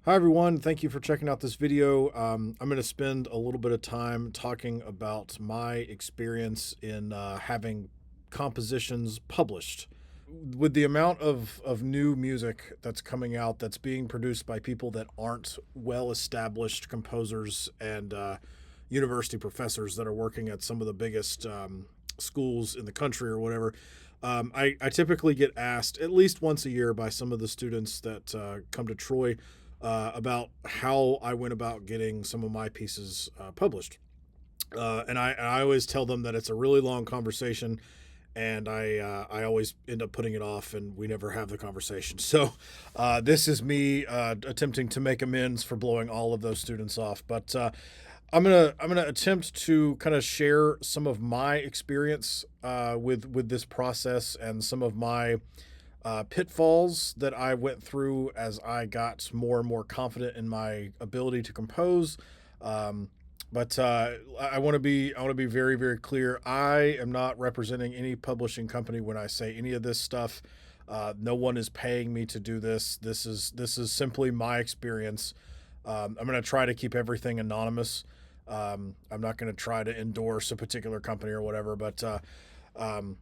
Hi everyone, thank you for checking out this video. I'm going to spend a little bit of time talking about my experience in having compositions published. With the amount of new music that's coming out that's being produced by people that aren't well established composers and university professors that are working at some of the biggest schools in the country or whatever, I typically get asked at least once a year by some of the students that come to Troy about how I went about getting some of my pieces published. And I always tell them that it's a really long conversation, and I always end up putting it off, and we never have the conversation. So this is me attempting to make amends for blowing all of those students off. But I'm gonna attempt to kind of share some of my experience with this process and some of my pitfalls that I went through as I got more and more confident in my ability to compose. Um, but I want to be very very clear. I am not representing any publishing company when I say any of this stuff. No one is paying me to do this. This is simply my experience. I'm going to try to keep everything anonymous. I'm not going to try to endorse a particular company or whatever, but um,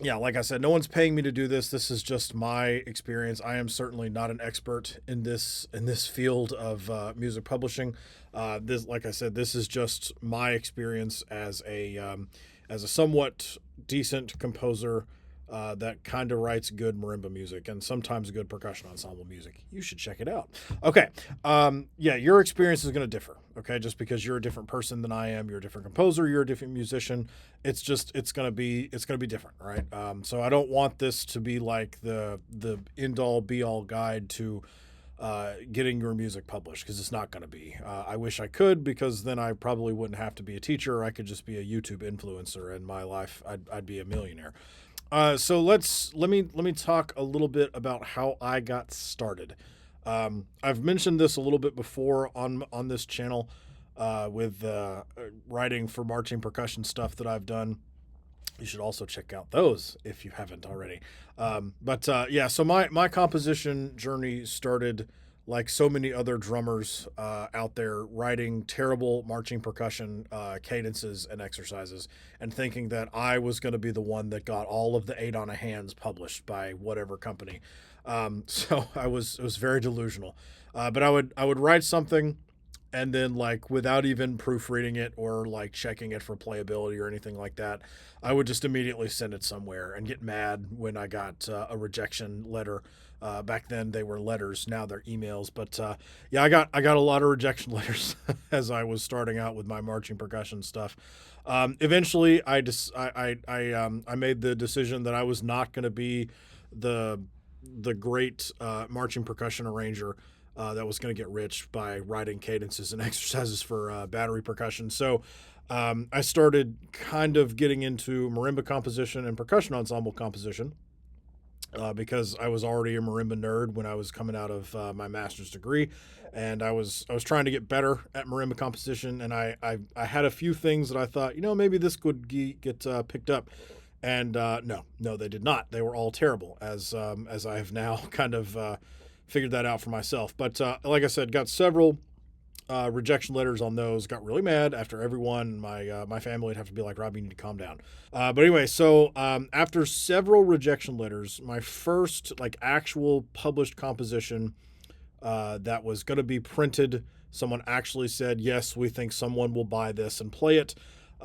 yeah, like I said, no one's paying me to do this. This is just my experience. I am certainly not an expert in this field of music publishing. This, like I said, this is just my experience as a somewhat decent composer that kind of writes good marimba music and sometimes good percussion ensemble music. You should check it out. Okay, yeah, your experience is going to differ. Okay, just because you're a different person than I am, you're a different composer, you're a different musician. It's gonna be different, right? So I don't want this to be like the end all be all guide to getting your music published, because it's not going to be. I wish I could, because then I probably wouldn't have to be a teacher. I could just be a YouTube influencer, and my life, I'd be a millionaire. So let me talk a little bit about how I got started. I've mentioned this a little bit before on this channel with writing for marching percussion stuff that I've done. You should also check out those if you haven't already. But yeah, so my composition journey started like so many other drummers out there, writing terrible marching percussion cadences and exercises, and thinking that I was going to be the one that got all of the eight on a hands published by whatever company. So I was very delusional. But I would write something, and then, like, without even proofreading it or like checking it for playability or anything like that, I would just immediately send it somewhere and get mad when I got a rejection letter. Back then they were letters, now they're emails. But yeah, I got a lot of rejection letters as I was starting out with my marching percussion stuff. Eventually I made the decision that I was not going to be the the great marching percussion arranger that was going to get rich by writing cadences and exercises for battery percussion. So I started kind of getting into marimba composition and percussion ensemble composition because I was already a marimba nerd when I was coming out of my master's degree, and I was trying to get better at marimba composition, and I had a few things that I thought, maybe this could get picked up. And no, they did not. They were all terrible, as I have now kind of figured that out for myself. But like I said, got several rejection letters on those. Got really mad after everyone. My family would have to be like, Rob, you need to calm down. But anyway, so after several rejection letters, my first like actual published composition that was going to be printed, someone actually said, yes, we think someone will buy this and play it.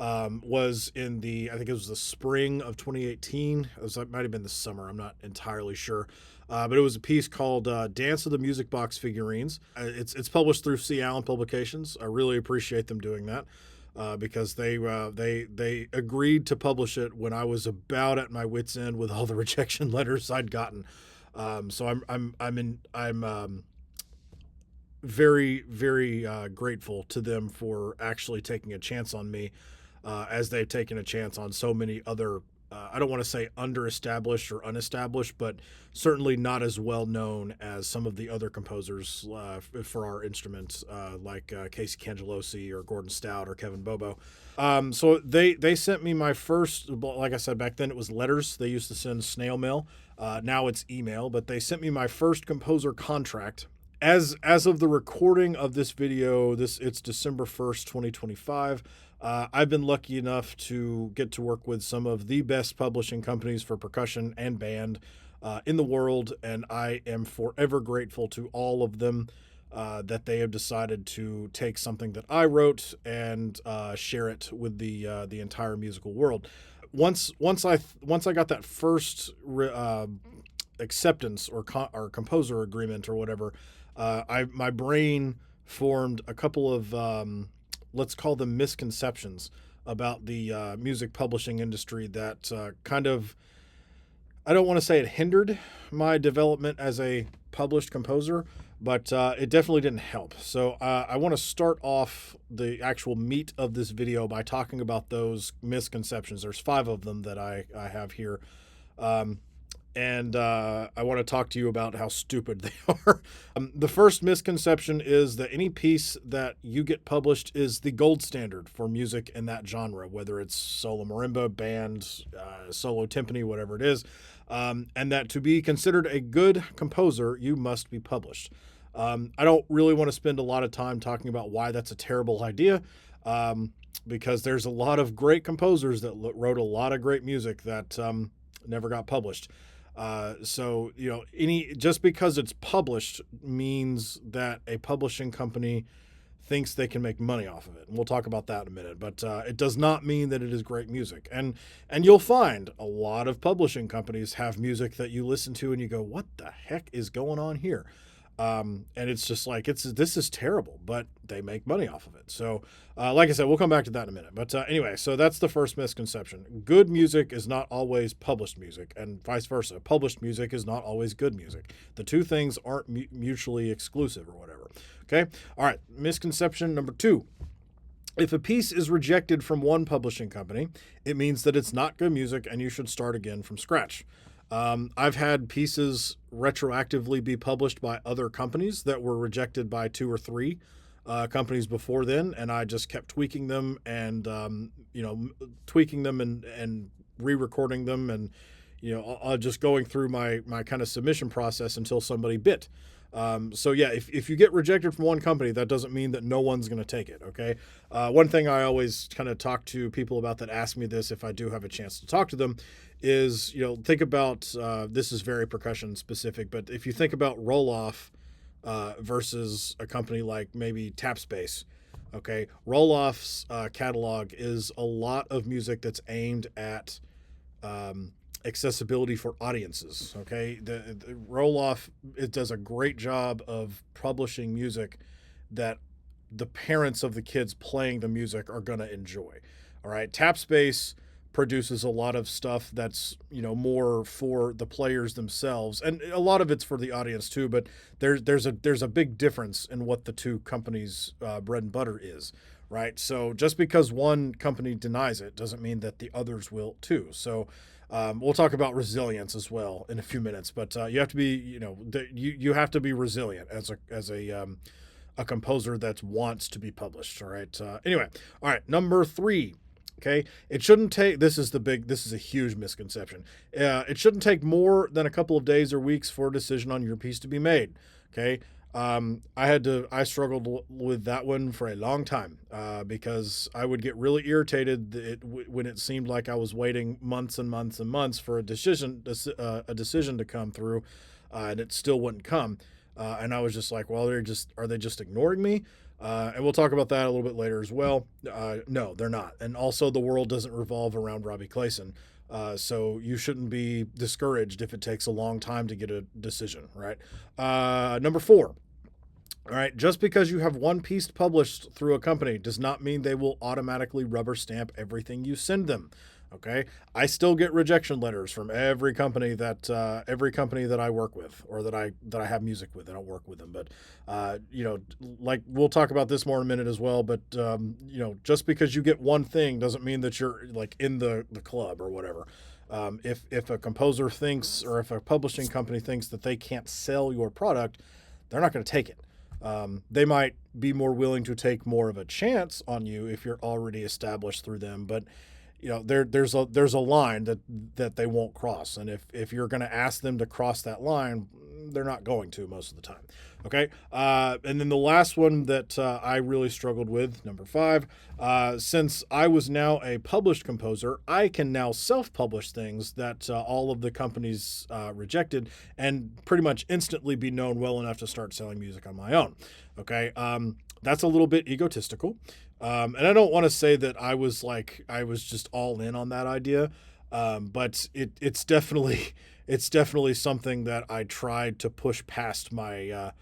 Was in I think it was the spring of 2018. It might have been the summer. I'm not entirely sure. But it was a piece called "Dance of the Music Box Figurines." It's published through C. Allen Publications. I really appreciate them doing that because they agreed to publish it when I was about at my wits' end with all the rejection letters I'd gotten. So I'm very very grateful to them for actually taking a chance on me, as they've taken a chance on so many other. I don't want to say underestablished or unestablished, but certainly not as well known as some of the other composers for our instruments, like Casey Cangelosi or Gordon Stout or Kevin Bobo. So they sent me my first. Like I said, back then it was letters. They used to send snail mail. Now it's email, but they sent me my first composer contract, As of the recording of this video, it's December 1st, 2025. I've been lucky enough to get to work with some of the best publishing companies for percussion and band in the world, and I am forever grateful to all of them that they have decided to take something that I wrote and share it with the entire musical world. Once I got that first acceptance or composer agreement or whatever, my brain formed a couple of let's call them misconceptions about the music publishing industry that kind of, I don't want to say it hindered my development as a published composer, but it definitely didn't help. So I want to start off the actual meat of this video by talking about those misconceptions. There's 5 of them that I have here. And I want to talk to you about how stupid they are. The first misconception is that any piece that you get published is the gold standard for music in that genre, whether it's solo marimba, band, solo timpani, whatever it is, and that to be considered a good composer, you must be published. I don't really want to spend a lot of time talking about why that's a terrible idea, because there's a lot of great composers that wrote a lot of great music that never got published. So, just because it's published means that a publishing company thinks they can make money off of it. And we'll talk about that in a minute, but it does not mean that it is great music. And you'll find a lot of publishing companies have music that you listen to and you go, what the heck is going on here? And it's just like, this is terrible, but they make money off of it. So, like I said, we'll come back to that in a minute. But anyway, so that's the first misconception. Good music is not always published music, and vice versa. Published music is not always good music. The two things aren't mutually exclusive or whatever. Okay. All right. Misconception number 2. If a piece is rejected from one publishing company, it means that it's not good music and you should start again from scratch. I've had pieces retroactively be published by other companies that were rejected by 2 or 3 companies before then, and I just kept tweaking them and tweaking them and re-recording them, and just going through my kind of submission process until somebody bit. So yeah, if you get rejected from one company, that doesn't mean that no one's going to take it. Okay. One thing I always kind of talk to people about that ask me this, if I do have a chance to talk to them, is, think about, this is very percussion specific, but if you think about Roll-Off versus a company like maybe Tapspace, okay, Roll-Off's catalog is a lot of music that's aimed at accessibility for audiences. Okay, the Roll-Off, it does a great job of publishing music that the parents of the kids playing the music are going to enjoy. All right, Tapspace produces a lot of stuff that's more for the players themselves, and a lot of it's for the audience too, but there's a big difference in what the two companies bread and butter is, right? So just because one company denies it doesn't mean that the others will too. So we'll talk about resilience as well in a few minutes, but you have to be you have to be resilient as a composer that wants to be published. All right. Anyway, all right, number 3. Okay, it shouldn't take, this is a huge misconception. It shouldn't take more than a couple of days or weeks for a decision on your piece to be made. Okay, I struggled with that one for a long time because I would get really irritated when it seemed like I was waiting months and months and months for a decision to come through, and it still wouldn't come. And I was just like, well, are they just ignoring me? And we'll talk about that a little bit later as well. No, they're not. And also, the world doesn't revolve around Robbie Clayson. So you shouldn't be discouraged if it takes a long time to get a decision, right? Number 4. All right, just because you have one piece published through a company does not mean they will automatically rubber stamp everything you send them. Okay, I still get rejection letters from every company that I work with, or that I have music with. I don't work with them, but like we'll talk about this more in a minute as well. But just because you get one thing doesn't mean that you're like in the club or whatever. If a composer thinks, or if a publishing company thinks that they can't sell your product, they're not going to take it. They might be more willing to take more of a chance on you if you're already established through them, but there's a line that they won't cross, and if you're going to ask them to cross that line, they're not going to most of the time. Okay. And then the last one that I really struggled with, number 5, since I was now a published composer, I can now self-publish things that all of the companies rejected, and pretty much instantly be known well enough to start selling music on my own. Okay. That's a little bit egotistical. And I don't want to say that I was just all in on that idea. But it's definitely something that I tried to push past my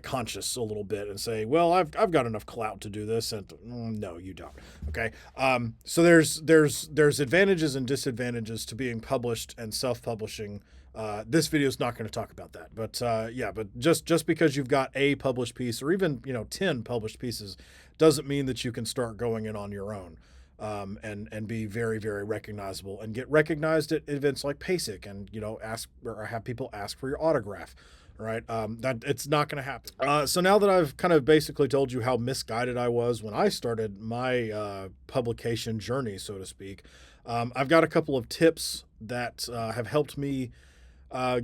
conscience a little bit and say, well, I've got enough clout to do this, and no, you don't. Okay. So there's advantages and disadvantages to being published and self-publishing. This video is not going to talk about that, but but just because you've got a published piece, or even 10 published pieces, doesn't mean that you can start going in on your own. And be very, very recognizable and get recognized at events like PASIC, and ask or have people ask for your autograph. Right. That it's not going to happen. So now that I've kind of basically told you how misguided I was when I started my publication journey, so to speak, I've got a couple of tips that have helped me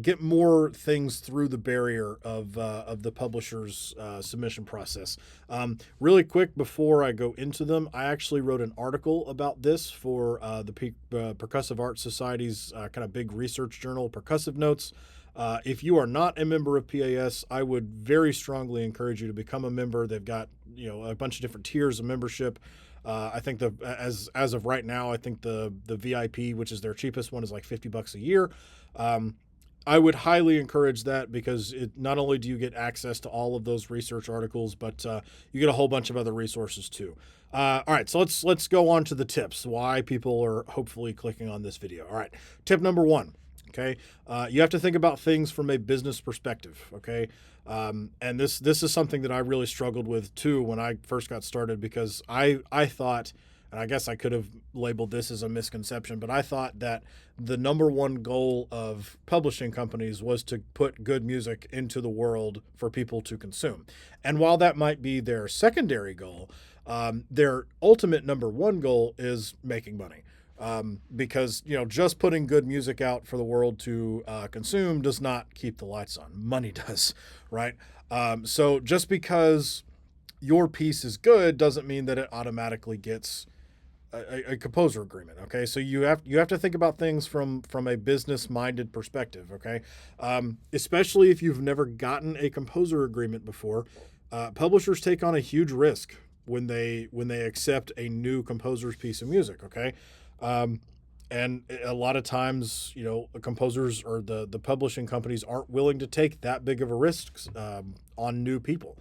get more things through the barrier of the publisher's submission process. Really quick, before I go into them, I actually wrote an article about this for the Percussive Arts Society's kind of big research journal, Percussive Notes. If you are not a member of PAS, I would very strongly encourage you to become a member. They've got a bunch of different tiers of membership. I think as of right now, I think the VIP, which is their cheapest one, is like $50 a year. I would highly encourage that, because not only do you get access to all of those research articles, but you get a whole bunch of other resources too. All right, so let's go on to the tips, why people are hopefully clicking on this video. All right, tip number 1. Okay, you have to think about things from a business perspective. Okay, and this is something that I really struggled with too when I first got started, because I thought, and I guess I could have labeled this as a misconception, but I thought that the number one goal of publishing companies was to put good music into the world for people to consume. And while that might be their secondary goal, their ultimate number one goal is making money. Because just putting good music out for the world to consume does not keep the lights on. Money does, right? So just because your piece is good doesn't mean that it automatically gets a composer agreement. Okay, so you have to think about things from a business minded perspective. Okay, especially if you've never gotten a composer agreement before. Publishers take on a huge risk when they accept a new composer's piece of music. Okay. And a lot of times, composers or the publishing companies aren't willing to take that big of a risk on new people.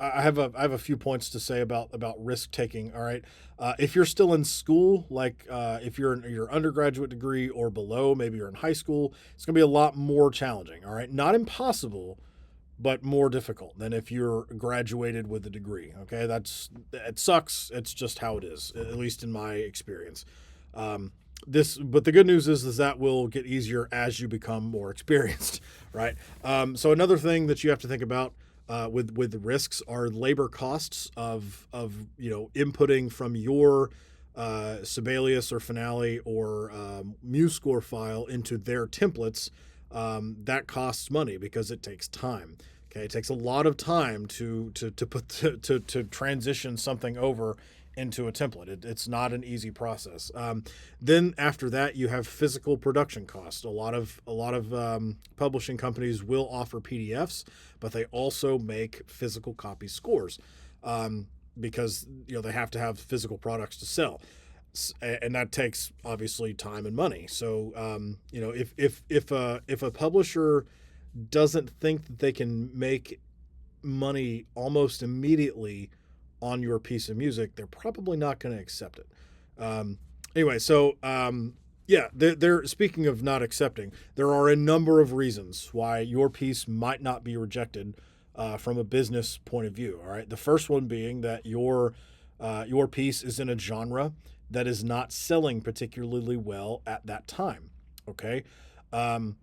I have a few points to say about risk taking. All right, if you're still in school, like if you're in your undergraduate degree or below, maybe you're in high school, it's going to be a lot more challenging. All right, not impossible, but more difficult than if you're graduated with a degree. Okay, it sucks. It's just how it is, at least in my experience. But the good news is that will get easier as you become more experienced, right? So another thing that you have to think about with the risks are labor costs of inputting from your Sibelius or Finale or MuseScore file into their templates. That costs money because it takes time. Okay, it takes a lot of time to transition something over into a template. It's not an easy process. Then after that, you have physical production costs. A lot of publishing companies will offer PDFs, but they also make physical copy scores because they have to have physical products to sell, and that takes obviously time and money. So if a publisher doesn't think that they can make money almost immediately on your piece of music, they're probably not going to accept it. Anyway, so they're speaking of not accepting, there are a number of reasons why your piece might not be rejected from a business point of view. All right, the first one being that your piece is in a genre that is not selling particularly well at that time. Okay. I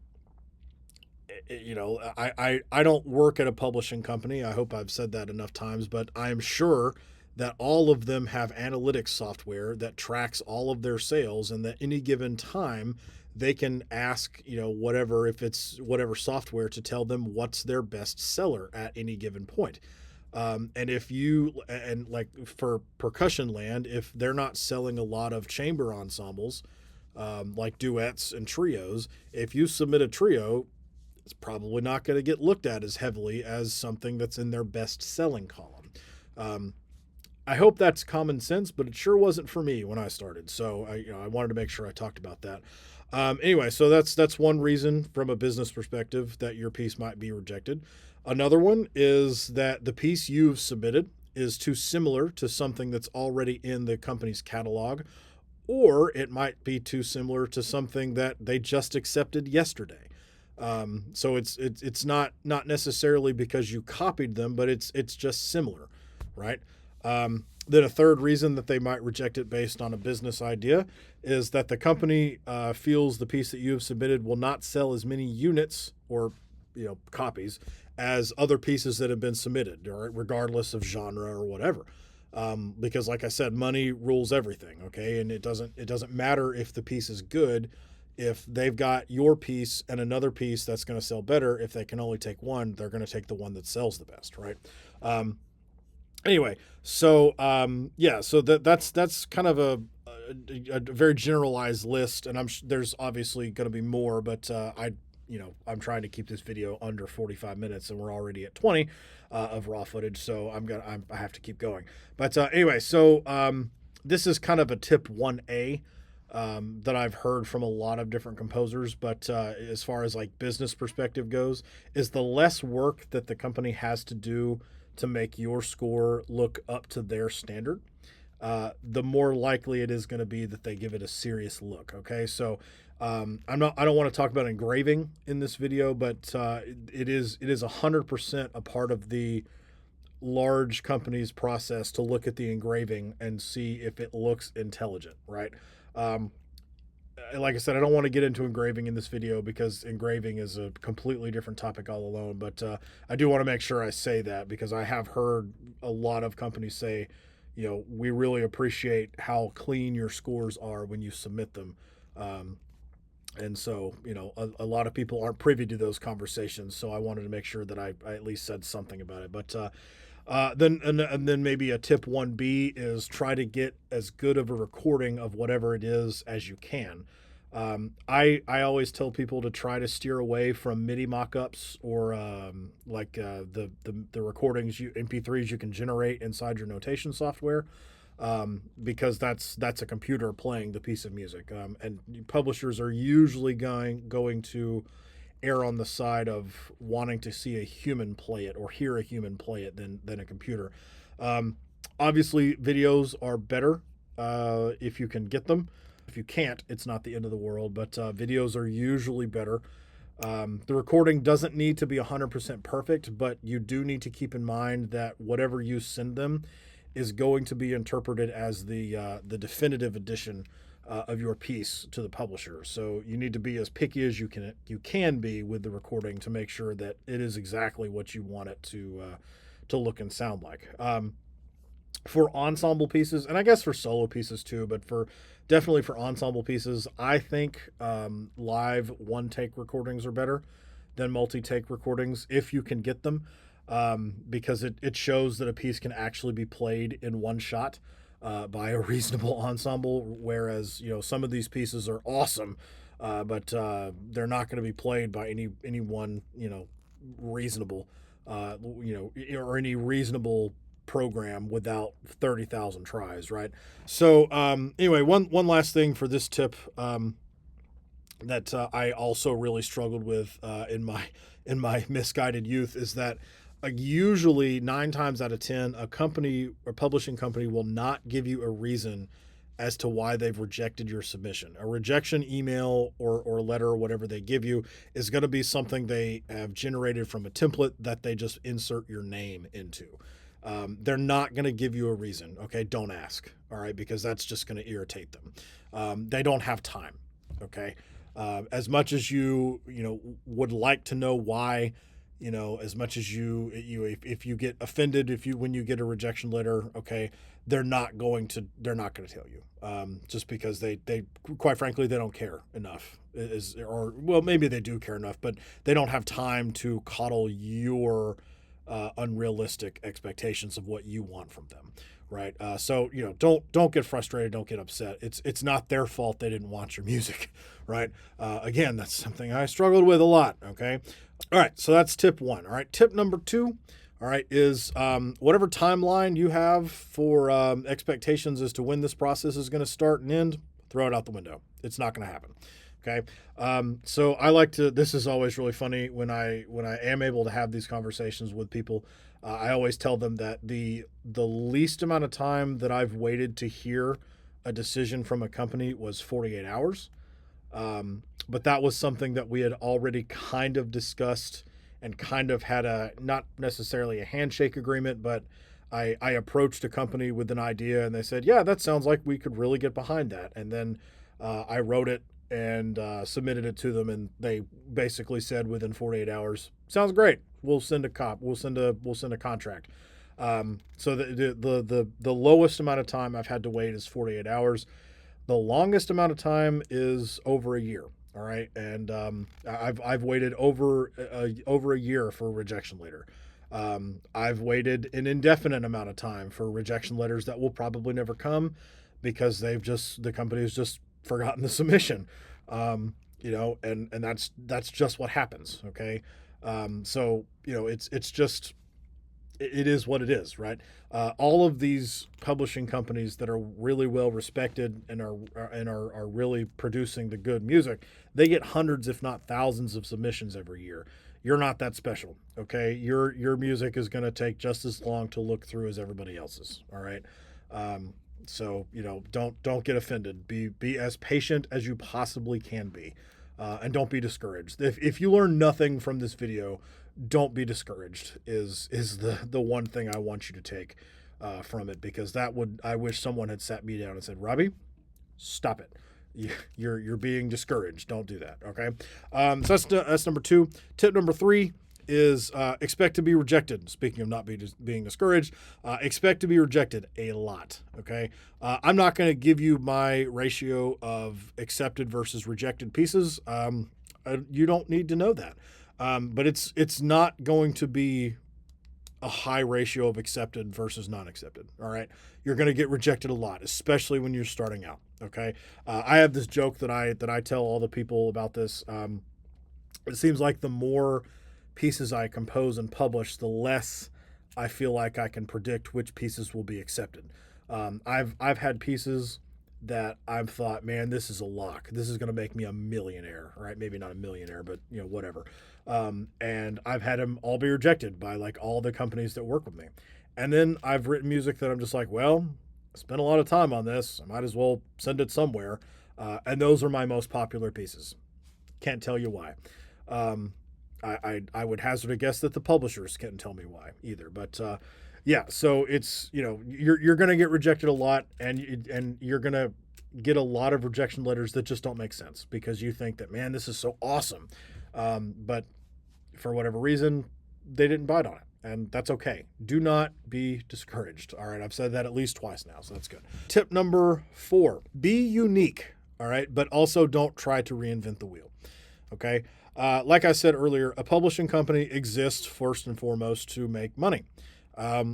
don't work at a publishing company. I hope I've said that enough times, but I am sure that all of them have analytics software that tracks all of their sales, and that any given time they can ask, whatever, if it's whatever software, to tell them what's their best seller at any given point. And if you, and like for percussion land, if they're not selling a lot of chamber ensembles, like duets and trios, if you submit a trio, it's probably not going to get looked at as heavily as something that's in their best selling column. Um, I hope that's common sense, but it sure wasn't for me when I started. So I wanted to make sure I talked about that. Anyway, so that's one reason from a business perspective that your piece might be rejected. Another one is that the piece you've submitted is too similar to something that's already in the company's catalog, or it might be too similar to something that they just accepted yesterday. So it's not necessarily because you copied them, but it's just similar, right? Then a third reason that they might reject it based on a business idea is that the company feels the piece that you have submitted will not sell as many units or copies as other pieces that have been submitted, or regardless of genre or whatever. Because, like I said, money rules everything. Okay, and it doesn't matter if the piece is good. If they've got your piece and another piece that's going to sell better, if they can only take one, they're going to take the one that sells the best, right? Anyway, so yeah, so that's kind of a very generalized list, and there's obviously going to be more, but I'm trying to keep this video under 45 minutes, and we're already at 20 of raw footage, so I have to keep going. But anyway, so this is kind of a tip 1A. That I've heard from a lot of different composers, but as far as like business perspective goes, is the less work that the company has to do to make your score look up to their standard, the more likely it is going to be that they give it a serious look. Okay, so I don't want to talk about engraving in this video, but it is 100% a part of the large company's process to look at the engraving and see if it looks intelligent, right? Like I said, I don't want to get into engraving in this video because engraving is a completely different topic all alone, but I do want to make sure I say that because I have heard a lot of companies say, we really appreciate how clean your scores are when you submit them. And so, a lot of people aren't privy to those conversations, so I wanted to make sure that I at least said something about it. But then maybe a tip 1B is try to get as good of a recording of whatever it is as you can. I always tell people to try to steer away from MIDI mockups or the recordings MP3s you can generate inside your notation software, because that's a computer playing the piece of music, and publishers are usually going to err on the side of wanting to see a human play it or hear a human play it than a computer. Obviously, videos are better if you can get them. If you can't, it's not the end of the world, but videos are usually better. The recording doesn't need to be 100% perfect, but you do need to keep in mind that whatever you send them is going to be interpreted as the definitive edition of your piece to the publisher. So you need to be as picky as you can be with the recording to make sure that it is exactly what you want it to look and sound like. For ensemble pieces, and I guess for solo pieces too, but definitely for ensemble pieces, I think live one-take recordings are better than multi-take recordings if you can get them, because it shows that a piece can actually be played in one shot by a reasonable ensemble, whereas some of these pieces are awesome, but they're not going to be played by anyone reasonable, or any reasonable program without 30,000 tries, right? So anyway, one last thing for this tip that I also really struggled with in my misguided youth is that usually 9 times out of 10, a company or publishing company will not give you a reason as to why they've rejected your submission. A rejection email or letter or whatever they give you is going to be something they have generated from a template that they just insert your name into. They're not going to give you a reason. Okay, don't ask. All right, because that's just going to irritate them. They don't have time. Okay, as much as you would like to know why as much as if you get offended, when you get a rejection letter, okay, they're not going to tell you, just because they quite frankly, they don't care enough, or well, maybe they do care enough, but they don't have time to coddle your unrealistic expectations of what you want from them, right? So don't get frustrated, don't get upset. It's not their fault they didn't want your music, right? Again, that's something I struggled with a lot. Okay, all right, so that's tip one. All right, tip number two, all right, is whatever timeline you have for expectations as to when this process is going to start and end, throw it out the window. It's not going to happen. Okay. So I like to, this is always really funny when I am able to have these conversations with people. I always tell them that the least amount of time that I've waited to hear a decision from a company was 48 hours. But that was something that we had already kind of discussed and kind of had not necessarily a handshake agreement, but I approached a company with an idea and they said, yeah, that sounds like we could really get behind that. And then I wrote it and submitted it to them, and they basically said within 48 hours, sounds great. We'll send a contract. So the lowest amount of time I've had to wait is 48 hours. The longest amount of time is over a year. All right, and I've waited over a year for a rejection letter. I've waited an indefinite amount of time for rejection letters that will probably never come because the company has just forgotten the submission. And that's just what happens. Okay. So it's just, it is what it is, right? All of these publishing companies that are really well respected and are really producing the good music, they get hundreds, if not thousands, of submissions every year. You're not that special, okay? Your music is going to take just as long to look through as everybody else's. All right. So don't get offended. Be as patient as you possibly can be, and don't be discouraged. If you learn nothing from this video, don't be discouraged. Is the one thing I want you to take from it, because I wish someone had sat me down and said, Robbie, stop it. You're being discouraged. Don't do that. Okay. So that's number two. Tip number three is expect to be rejected. Speaking of not being discouraged, expect to be rejected a lot. Okay. I'm not going to give you my ratio of accepted versus rejected pieces. You don't need to know that. But it's not going to be a high ratio of accepted versus non-accepted. All right. You're going to get rejected a lot, especially when you're starting out. Okay. I have this joke that I tell all the people about this. It seems like the more pieces I compose and publish, the less I feel like I can predict which pieces will be accepted. I've had pieces that I've thought, man, this is a lock. This is going to make me a millionaire, right? Maybe not a millionaire, but whatever. And I've had them all be rejected by like all the companies that work with me. And then I've written music that I'm just like, well, I spent a lot of time on this. I might as well send it somewhere. And those are my most popular pieces. Can't tell you why. I would hazard a guess that the publishers couldn't tell me why either. But yeah, so it's you're going to get rejected a lot, and you're going to get a lot of rejection letters that just don't make sense because you think that, man, this is so awesome, but for whatever reason they didn't bite on it, and that's okay. Do not be discouraged. All right, I've said that at least twice now, so that's good. Tip number 4: be unique. All right, but also don't try to reinvent the wheel. Okay. Like I said earlier, a publishing company exists first and foremost to make money.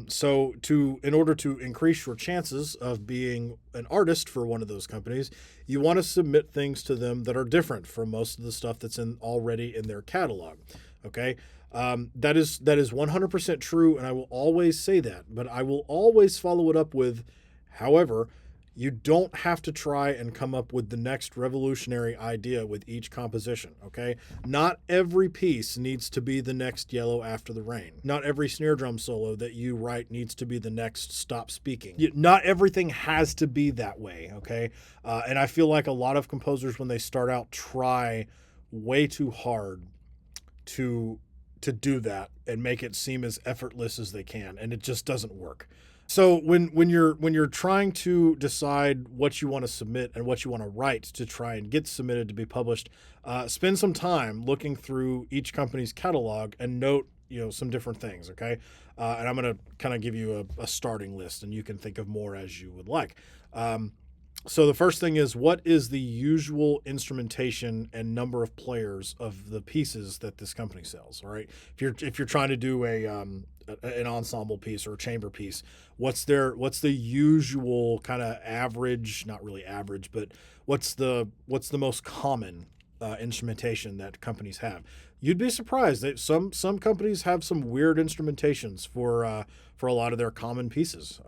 So in order to increase your chances of being an artist for one of those companies, you want to submit things to them that are different from most of the stuff that's already in their catalog. Okay. That is 100% true. And I will always say that, but I will always follow it up with, however, you don't have to try and come up with the next revolutionary idea with each composition, okay? Not every piece needs to be the next Yellow After the Rain. Not every snare drum solo that you write needs to be the next Stop Speaking. Not everything has to be that way, okay? And I feel like a lot of composers, when they start out, try way too hard to do that and make it seem as effortless as they can, and it just doesn't work. So when you're trying to decide what you want to submit and what you want to write to try and get submitted to be published, spend some time looking through each company's catalog and note some different things. Okay, and I'm going to kind of give you a starting list, and you can think of more as you would like. So the first thing is, what is the usual instrumentation and number of players of the pieces that this company sells? All right, if you're trying to do an ensemble piece or a chamber piece, what's the usual kind of average? Not really average, but what's the most common instrumentation that companies have? You'd be surprised that some companies have some weird instrumentations for a lot of their common pieces.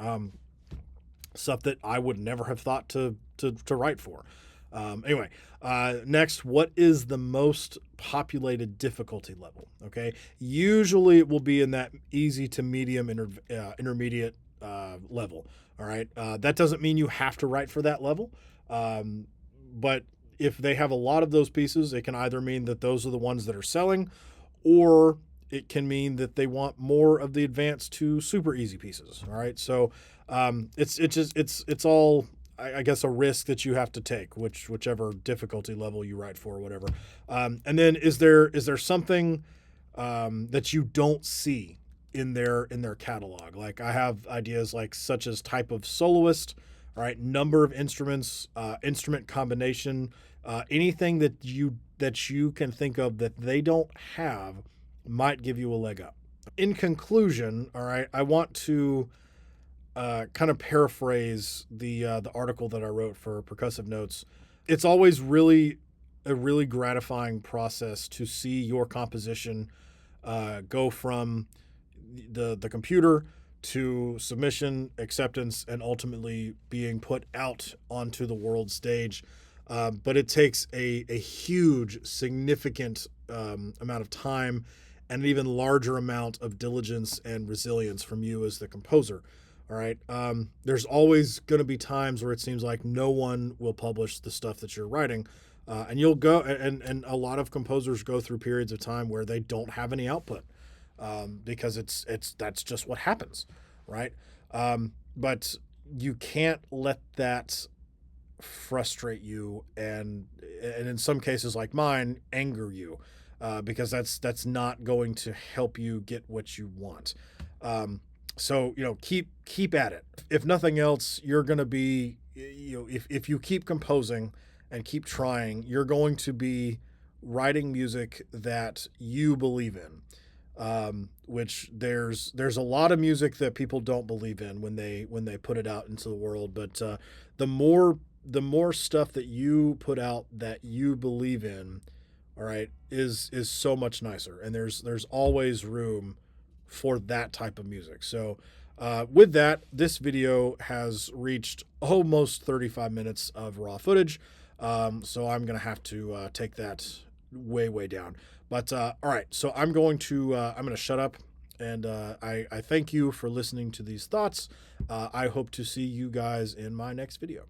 Stuff that I would never have thought to write for. Anyway, next, what is the most populated difficulty level? Okay, usually it will be in that easy to medium intermediate level. All right, that doesn't mean you have to write for that level, but if they have a lot of those pieces, it can either mean that those are the ones that are selling, or it can mean that they want more of the advanced to super easy pieces. All right, so it's all, I guess, a risk that you have to take, whichever difficulty level you write for, or whatever. And then is there something that you don't see in their catalog? Like, I have ideas like such as type of soloist, all right, number of instruments, instrument combination, anything that you can think of that they don't have might give you a leg up. In conclusion, all right, I want to kind of paraphrase the article that I wrote for Percussive Notes. It's always a really gratifying process to see your composition go from the computer to submission, acceptance, and ultimately being put out onto the world stage. But it takes a huge, significant amount of time and an even larger amount of diligence and resilience from you as the composer. All right. There's always going to be times where it seems like no one will publish the stuff that you're writing. And you'll go, and a lot of composers go through periods of time where they don't have any output, because that's just what happens. Right. But you can't let that frustrate you, and in some cases like mine, anger you, because that's not going to help you get what you want. So keep at it. If nothing else, you're going to be, if you keep composing and keep trying, you're going to be writing music that you believe in. Which there's a lot of music that people don't believe in when they put it out into the world, but the more stuff that you put out that you believe in, all right, is so much nicer, and there's always room for that type of music. So with that, this video has reached almost 35 minutes of raw footage, so I'm gonna have to take that way down. But all right, so I'm gonna shut up, and I thank you for listening to these thoughts. I hope to see you guys in my next video.